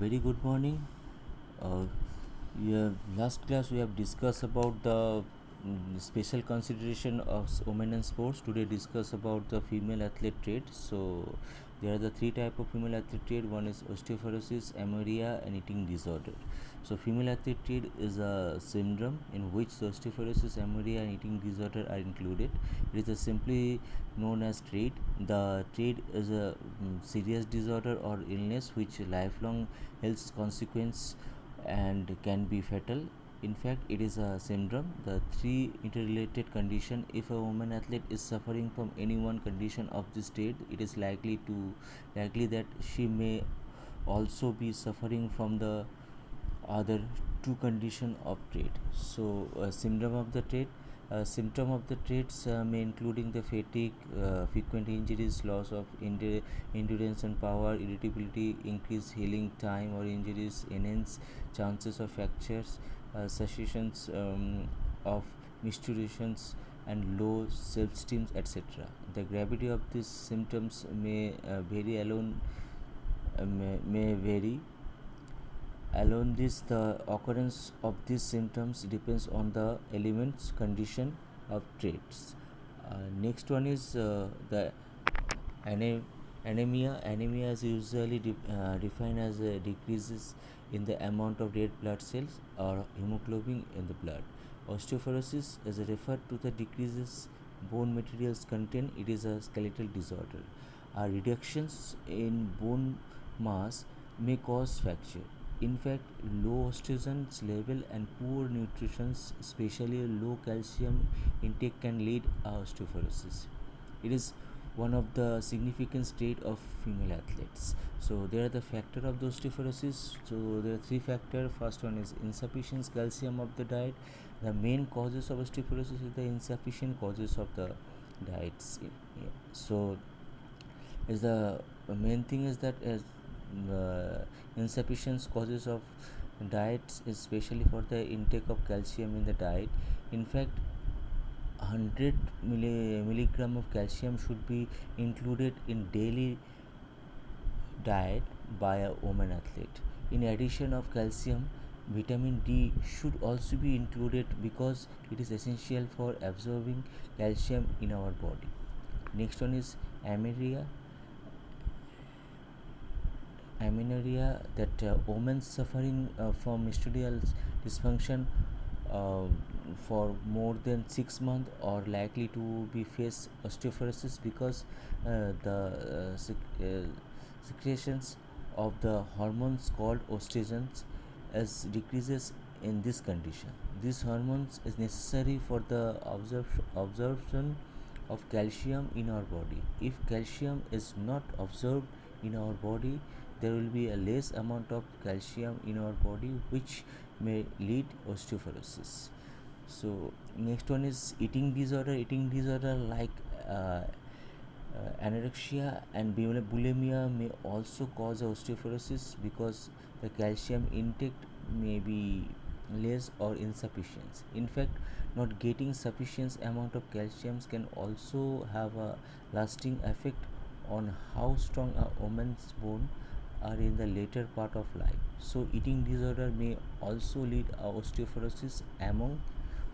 Very good morning. Uh, Last class we have discussed about the special consideration of women in sports. Today discuss about the female athlete trait. So there are the three type of female athlete trait. One is osteoporosis, amenorrhea, and eating disorder. So female athlete trait is a syndrome in which the osteoporosis, amenorrhea, and eating disorder are included. It is a simply known as trait. The trait is a serious disorder or illness which lifelong health consequence and can be fatal. In fact, it is a syndrome. The three interrelated condition. If a woman athlete is suffering from any one condition of this state, it is likely that she may also be suffering from the other two condition of trait. So, symptom of the trait. Symptom of the traits may including the fatigue, frequent injuries, loss of endurance and power, irritability, increased healing time or injuries, enhance chances of fractures, suspicions of misturations, and low self-esteem, etc. The gravity of these symptoms may vary. Alone this, the occurrence of these symptoms depends on the elements condition of traits. Next one is the ane- anemia. Anemia is usually defined as decreases in the amount of red blood cells or hemoglobin in the blood. Osteoporosis is referred to the decreases bone materials content. It is a skeletal disorder. Reductions in bone mass may cause fracture. In fact, low oestrogen level and poor nutrition, especially low calcium intake, can lead osteoporosis. It is one of the significant state of female athletes. So there are the factor of the osteoporosis. So there are three factors. First one is insufficient calcium of the diet. The main causes of osteoporosis is the insufficient causes of the diets. So is the main thing is that as insufficient causes of diets, especially for the intake of calcium in the diet. In fact, 100 milligram of calcium should be included in daily diet by a woman athlete. In addition of calcium, vitamin D should also be included because it is essential for absorbing calcium in our body. Next one is amenorrhea. Amenorrhea, that women suffering from menstrual dysfunction uh, for more than 6 months are likely to be face osteoporosis because the secretions of the hormones called estrogens as decreases in this condition. This hormones is necessary for the absorption of calcium in our body. If calcium is not absorbed in our body, there will be a less amount of calcium in our body, which may lead osteoporosis. So next one is eating disorder. Eating disorder like anorexia and bulimia may also cause osteoporosis because the calcium intake may be less or insufficient. In fact, not getting sufficient amount of calcium can also have a lasting effect on how strong a woman's bone are in the later part of life. So eating disorder may also lead to osteoporosis among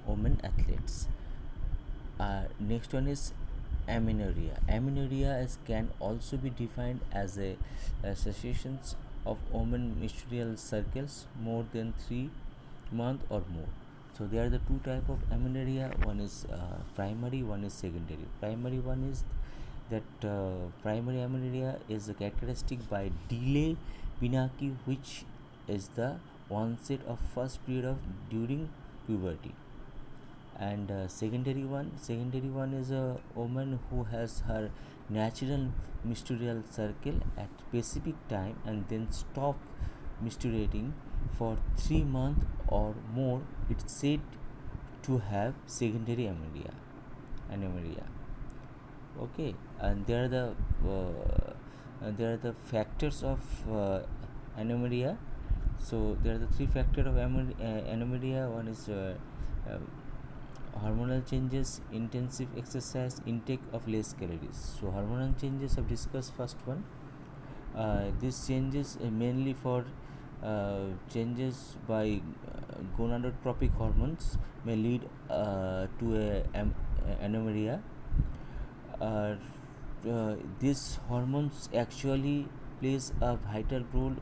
women athletes. Next one is amenorrhea. Amenorrhea can also be defined as a associations of women menstrual cycles more than 3 months or more. So there are the two type of amenorrhea. One is primary, one is secondary. Primary one is that primary amenorrhea is characteristic by delay menarche, which is the onset of first period of during puberty. And secondary one is a woman who has her natural menstrual cycle at specific time and then stop menstruating for 3 months or more. It's said to have secondary amenorrhea. Okay, and there are the factors of amenorrhea. So there are the three factors of amenorrhea. One is hormonal changes, intensive exercise, intake of less calories. So hormonal changes I've discussed. First one, these changes mainly for changes by gonadotropic hormones may lead to anorexia. uh, these hormones actually plays a vital role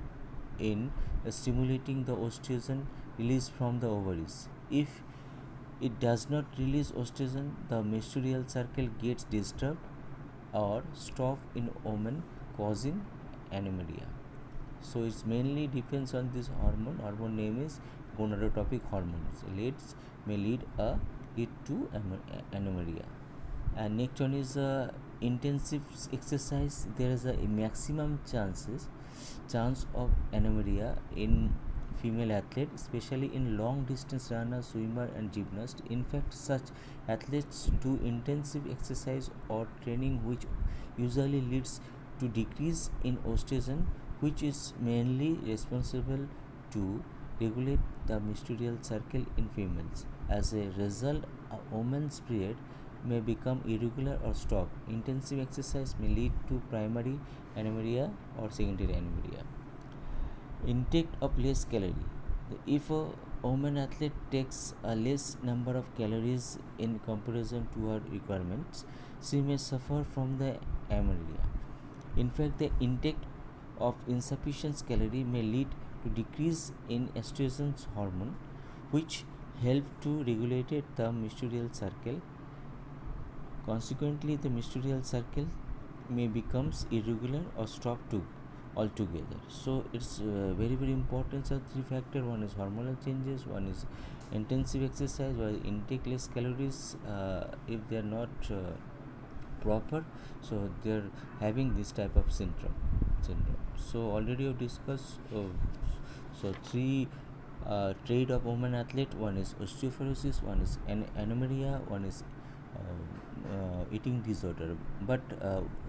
in stimulating the estrogen release from the ovaries. If it does not release estrogen, the menstrual cycle gets disturbed or stop in women, causing anemia. So it's mainly depends on this hormone. Hormone name is gonadotropic hormones. Leads may lead to anemia. And next one is intensive exercise. There is a maximum chance of anemia in female athlete, especially in long distance runner, swimmer, and gymnast. In fact, such athletes do intensive exercise or training, which usually leads to decrease in estrogen, which is mainly responsible to regulate the menstrual cycle in females. As a result, a woman's period may become irregular or stop. Intensive exercise may lead to primary anemia or secondary anemia. Intake of less calorie. If a woman athlete takes a less number of calories in comparison to her requirements, she may suffer from the anemia. In fact, the intake of insufficient calorie may lead to decrease in estrogen hormone, which help to regulate the menstrual cycle. Consequently, the menstrual cycle may becomes irregular or stop to altogether. So it's very important. So three factor: one is hormonal changes, one is intensive exercise, while intake less calories. If they are not proper, so they're having this type of syndrome. So already I've discussed so three trait of woman athlete. One is osteoporosis, one is anemia, one is eating disorder. But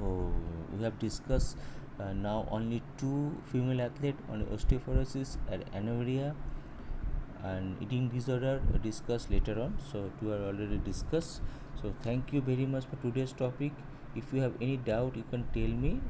we have discussed now only two female athlete, on osteoporosis and anemia, and eating disorder discussed later on. So two are already discussed. So thank you very much for today's topic. If you have any doubt, you can tell me.